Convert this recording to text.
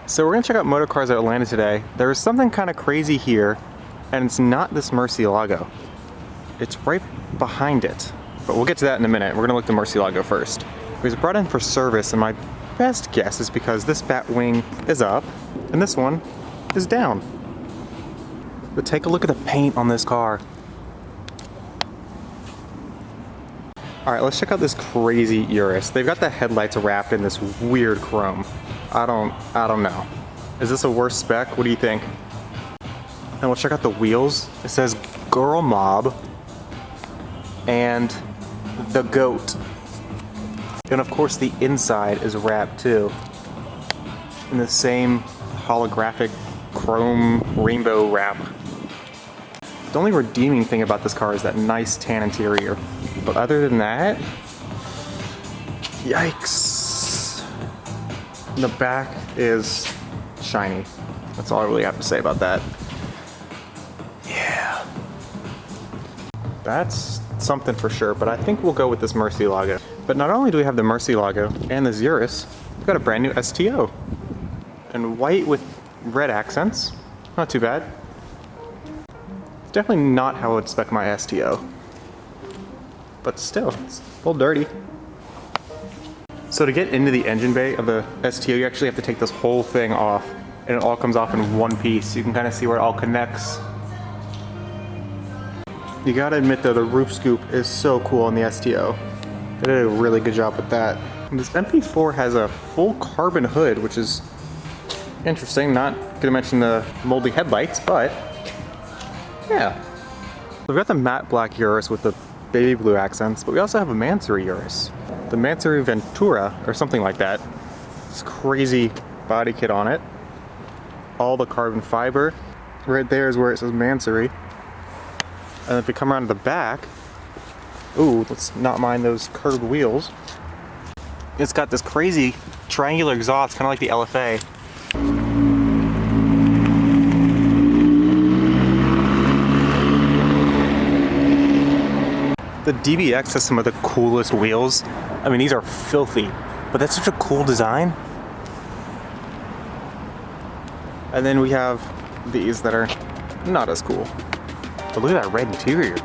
So we're gonna check out motor cars at Atlanta today. There's something kind of crazy here, and it's not this Murcielago. It's right behind it. But we'll get to that in a minute. We're gonna look at the Murcielago first. It was brought in for service, and my best guess is because this bat wing is up, and this one is down. But take a look at the paint on this car. All right, let's check out this crazy Urus. They've got the headlights wrapped in this weird chrome. I don't know. Is this a Worst.Spec'd? What do you think? And we'll check out the wheels. It says Girl Mob and the Goat. And of course the inside is wrapped too in the same holographic chrome rainbow wrap. The only redeeming thing about this car is that nice tan interior. But other than that, yikes. The back is shiny. That's all I really have to say about that. Yeah. That's something for sure, but I think we'll go with this Murcielago. But not only do we have the Murcielago and this Urus, we've got a brand new STO. And white with red accents. Not too bad. It's definitely not how I would spec my STO. But still, it's a little dirty. So to get into the engine bay of the STO, you actually have to take this whole thing off, and it all comes off in one piece. You can kind of see where it all connects. You gotta admit though, the roof scoop is so cool on the STO. They did a really good job with that. And this MP4 has a full carbon hood, which is interesting. Not gonna mention the moldy headlights, but yeah. We've got the matte black Urus with the baby blue accents, but we also have a Mansory Urus. The Mansory Ventura, or something like that. This crazy body kit on it. All the carbon fiber. Right there is where it says Mansory. And if we come around to the back, ooh, let's not mind those curved wheels. It's got this crazy triangular exhaust, kind of like the LFA. The DBX has some of the coolest wheels. I mean, these are filthy, but that's such a cool design. And then we have these that are not as cool. But look at that red interior.